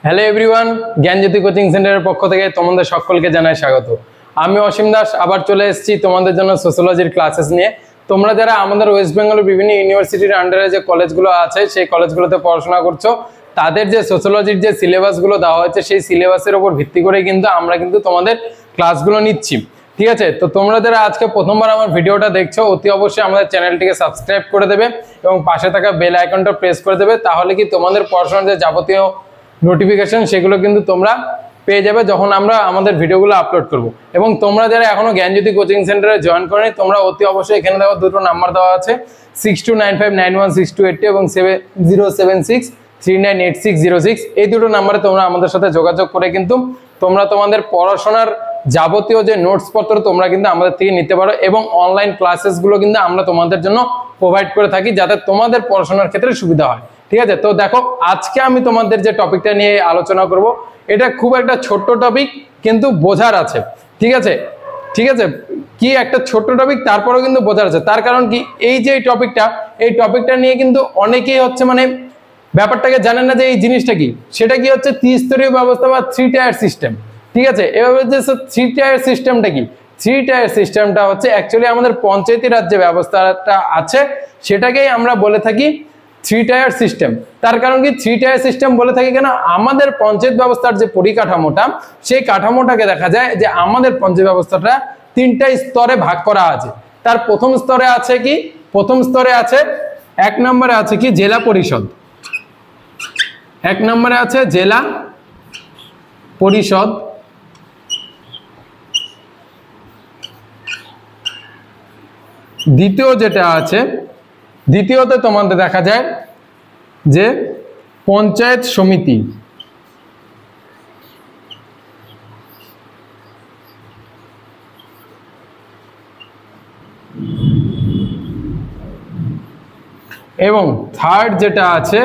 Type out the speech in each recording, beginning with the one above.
Hello everyone, জ্ঞানজ্যোতি coaching সেন্টারের পক্ষ থেকে তোমাদের সকলকে জানাই স্বাগত। আমি অসীম দাস আবার চলে এসেছি তোমাদের জন্য সোশ্যোলজির ক্লাসেস নিয়ে। তোমরা যারা আমাদের ওয়েস্ট বেঙ্গলের বিভিন্ন ইউনিভার্সিটির আন্ডারে যে কলেজগুলো আছে সেই কলেজগুলোতে পড়াশোনা করছো, তাদের যে সোশ্যোলজির যে সিলেবাসগুলো দেওয়া হয়েছে সেই সিলেবাসের উপর ভিত্তি করে আমরা তোমাদের ক্লাসগুলো নিচ্ছি। ঠিক আছে, তো তোমরা যারা আজকে প্রথমবার আমার ভিডিওটা দেখছো অতি অবশ্যই আমাদের চ্যানেলটিকে সাবস্ক্রাইব করে দেবে এবং পাশে থাকা বেল আইকনটা প্রেস করে দেবে। তাহলে কি তোমাদের পড়াশোনার যে যাবতীয় নোটিফিকেশন সেগুলো তোমরা পেয়ে যাবে যখন আমরা আমাদের ভিডিওগুলো আপলোড করব। এবং তোমরা যারা এখনো জ্ঞানজ্যোতি কোচিং সেন্টারে জয়েন করনি, তোমরা অতি অবশ্যই এখানে দেওয়া দুটো নাম্বার দেওয়া আছে 6295916280 এবং 7076398606। এই দুটো নাম্বারে তোমরা আমাদের সাথে যোগাযোগ করে তোমরা তোমাদের পড়াশোনার যাবতীয় যে নোটস পত্র তোমরা আমাদের থেকে নিতে পারো এবং অনলাইন ক্লাসেসগুলো আমরা তোমাদের জন্য প্রোভাইড করে থাকি যাতে তোমাদের পড়াশোনার ক্ষেত্রে সুবিধা হয়। ঠিক আছে, তো দেখো আজকে আমি তোমাদের যে টপিকটা নিয়ে আলোচনা করব এটা খুব একটা ছোট্ট টপিক কিন্তু বোঝার আছে। ঠিক আছে, কি একটা ছোট্ট টপিক তারপরেও বোঝার আছে। তার কারণ কি, এই যে এই টপিকটা নিয়ে অনেকেই ব্যাপারটাকে জানেন না যে এই জিনিসটা কি। সেটা কি হচ্ছে ত্রিস্তরীয় ব্যবস্থা বা 3 টায়ার সিস্টেম। ঠিক আছে, এভাবে যে 3 টায়ার সিস্টেমটা কি, 3 টায়ার সিস্টেমটা হচ্ছে অ্যাকচুয়ালি আমাদের পঞ্চায়েতি রাজ যে ব্যবস্থাটা আছে সেটাকেই আমরা বলে থাকি 3 টায়ার সিস্টেম। তার কারণ কি 3 টায়ার সিস্টেম বলে থাকি কেন, আমাদের পঞ্চায়েত ব্যবস্থার যে পরিকাঠামোটা সেই কাঠামোটাকে দেখা যায় যে আমাদের পঞ্চায়েত ব্যবস্থাটা 3টা স্তরে ভাগ করা আছে। তার প্রথম স্তরে আছে কি, প্রথম স্তরে আছে 1 নম্বরে আছে কি জেলা পরিষদ, 1 নম্বরে আছে জেলা পরিষদ। দ্বিতীয় যেটা আছে, দ্বিতীয়তে তোমাদের দেখা যায় যে পঞ্চায়েত সমিতি। এবং থার্ড যেটা আছে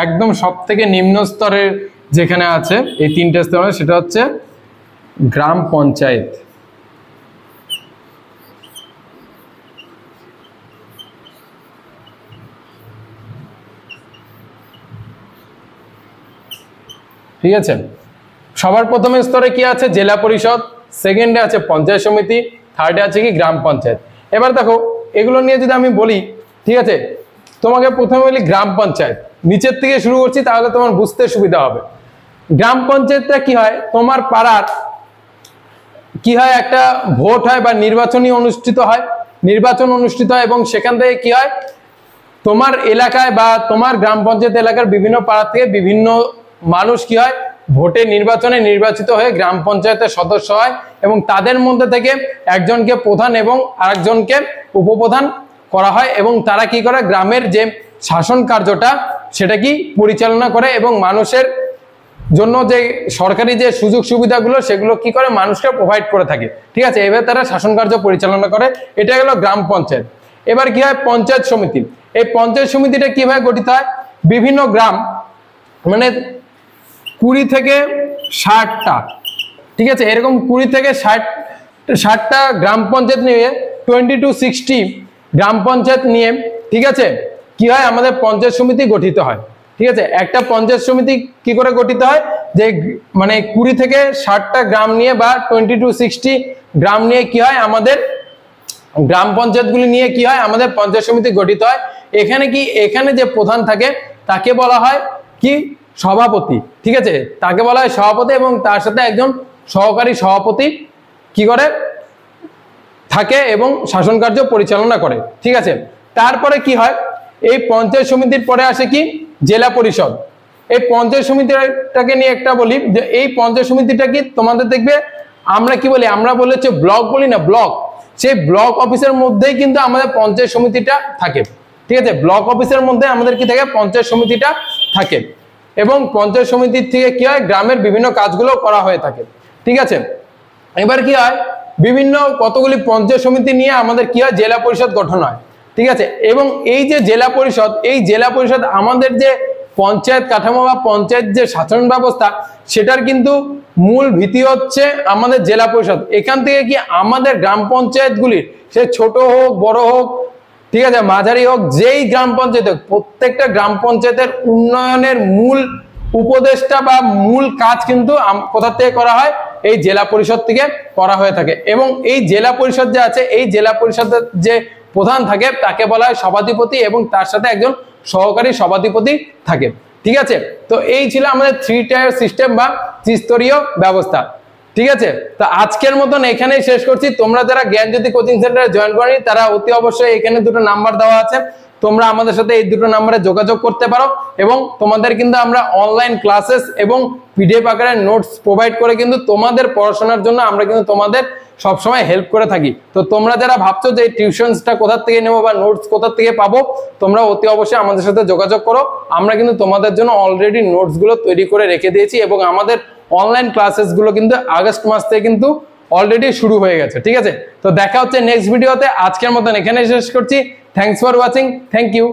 একদম সব থেকে নিম্ন স্তরের যেখানে আছে এই 3টে স্তরে, সেটা হচ্ছে গ্রাম পঞ্চায়েত। ঠিক আছে, সবার প্রথমে স্তরে কি আছে জেলা পরিষদ, সেকেন্ডে আছে পঞ্চায়েত সমিতি, থার্ডে আছে কি গ্রাম পঞ্চায়েত। এবার দেখো এগুলো নিয়ে যদি আমি বলি, ঠিক আছে, তোমাকে প্রথমে বলি গ্রাম পঞ্চায়েত, নিচের থেকে শুরু করছি তাহলে তোমার বুঝতে সুবিধা হবে। গ্রাম পঞ্চায়েতটা কি হয়, তোমার পাড়ার কি হয় একটা ভোট হয় বা নির্বাচন অনুষ্ঠিত হয় এবং সেখান থেকে কি হয় তোমার এলাকায় বা তোমার গ্রাম পঞ্চায়েত এলাকার বিভিন্ন পাড়া থেকে বিভিন্ন মানুষ কি হয় ভোটে নির্বাচনে নির্বাচিত হয়ে গ্রাম পঞ্চায়েতের সদস্য হয় এবং তাদের মধ্যে থেকে একজনকে প্রধান এবং আরেকজনকে উপপ্রধান করা হয় এবং তারা কি করে গ্রামের যে শাসন কার্যটা সেটা কি পরিচালনা করে এবং মানুষের জন্য যে সরকারি যে সুযোগ সুবিধাগুলো সেগুলো কি করে মানুষকে প্রোভাইড করে থাকে। ঠিক আছে, এভাবে তারা শাসন কার্য পরিচালনা করে। এটা হলো গ্রাম পঞ্চায়েত। এবার কি হয় পঞ্চায়েত সমিতি। এই পঞ্চায়েত সমিতিটা কিভাবে গঠিত হয়, বিভিন্ন গ্রাম মানে 20 থেকে 60টা, ঠিক আছে, এরকম 20 থেকে 60টা গ্রাম পঞ্চায়েত নিয়ে 20 to 60 গ্রাম পঞ্চায়েত নিয়ে ঠিক আছে কি হয় আমাদের পঞ্চায়েত সমিতি গঠিত হয়। ঠিক আছে, একটা পঞ্চায়েত সমিতি কি করে গঠিত হয়, যে মানে 20 থেকে 60টা গ্রাম নিয়ে বা 20 to 60 গ্রাম নিয়ে কি হয় আমাদের গ্রাম পঞ্চায়েতগুলি নিয়ে কি হয় আমাদের পঞ্চায়েত সমিতি গঠিত হয়। এখানে যে প্রধান থাকে তাকে বলা হয় কি সভাপতি। ঠিক আছে, তাকে বলা হয় সভাপতি এবং তার সাথে একজন সহকারী সভাপতি কি করে থাকে এবং শাসন কার্য পরিচালনা করে। ঠিক আছে, তারপরে কি হয় এই পঞ্চায়েত সমিতির পরে আসে কি জেলা পরিষদ। এই পঞ্চায়েত সমিতিটাকে নিয়ে একটা বলি যে এই পঞ্চায়েত সমিতিটা কি তোমাদের দেখবে আমরা কি বলি, আমরা বলি হচ্ছে ব্লক বলি না, ব্লক। সেই ব্লক অফিসের মধ্যেই আমাদের পঞ্চায়েত সমিতিটা থাকে। ঠিক আছে, ব্লক অফিসের মধ্যে আমাদের কি থাকে পঞ্চায়েত সমিতিটা থাকে এবং পঞ্চায়েত সমিতির থেকে কি হয় গ্রামের বিভিন্ন কাজগুলো করা হয়ে থাকে। ঠিক আছে, এবার কি হয় বিভিন্ন কতগুলি পঞ্চায়েত সমিতি নিয়ে আমাদের কি হয় জেলা পরিষদ গঠন হয়। ঠিক আছে, এবং এই যে জেলা পরিষদ, এই জেলা পরিষদ আমাদের যে পঞ্চায়েত কাঠামো বা পঞ্চায়েত যে শাসন ব্যবস্থা সেটার মূল ভিত্তি হচ্ছে আমাদের জেলা পরিষদ। এখান থেকে কি আমাদের গ্রাম পঞ্চায়েতগুলির সে ছোট হোক বড় হোক ঠিক আছে মাঝারি হোক যেই গ্রাম পঞ্চায়েত হোক প্রত্যেকটা গ্রাম পঞ্চায়েতের উন্নয়নের মূল উপদেষ্টা বা মূল কাজ কিন্তু কোথা থেকে করা হয়, এই জেলা পরিষদ থেকে করা হয়ে থাকে। এবং এই জেলা পরিষদ যে আছে, এই জেলা পরিষদের যে প্রধান থাকে তাকে বলা হয় সভাধিপতি, এবং তার সাথে একজন সহকারী সভাধিপতি থাকে। ঠিক আছে, তো এই ছিল আমাদের 3 টায়ার সিস্টেম বা ত্রিস্তরীয় ব্যবস্থা। ঠিক আছে, তো আজকের মতন এখানেই শেষ করছি। তোমরা যারা জ্ঞানজ্যোতি কোচিং সেন্টারে জয়েন করনি তারা অতি অবশ্যই এখানে দুটো নাম্বার দেওয়া আছে, তোমরা আমাদের সাথে এই দুটো নাম্বারে যোগাযোগ করতে পারো। এবং তোমাদের কিন্তু আমরা অনলাইন ক্লাসেস এবং পিডিএফ আকারে নোটস প্রোভাইড করে কিন্তু তোমাদের পড়াশোনার জন্য আমরা কিন্তু তোমাদের সবসময় হেল্প করে থাকি। তো তোমরা যারা ভাবছো যে টিউশনসটা কোথা থেকে নেবো বা নোটস কোথা থেকে পাবো, তোমরা অতি অবশ্যই আমাদের সাথে যোগাযোগ করো। আমরা কিন্তু তোমাদের জন্য অলরেডি নোটসগুলো তৈরি করে রেখে দিয়েছি, এবং আমাদের অনলাইন ক্লাসেসগুলো কিন্তু আগস্ট মাস থেকে কিন্তু অলরেডি শুরু হয়ে গেছে। ঠিক আছে, তো দেখা হচ্ছে নেক্সট ভিডিওতে। আজকের মতন এখানে শেষ করছি। Thanks for watching, thank you.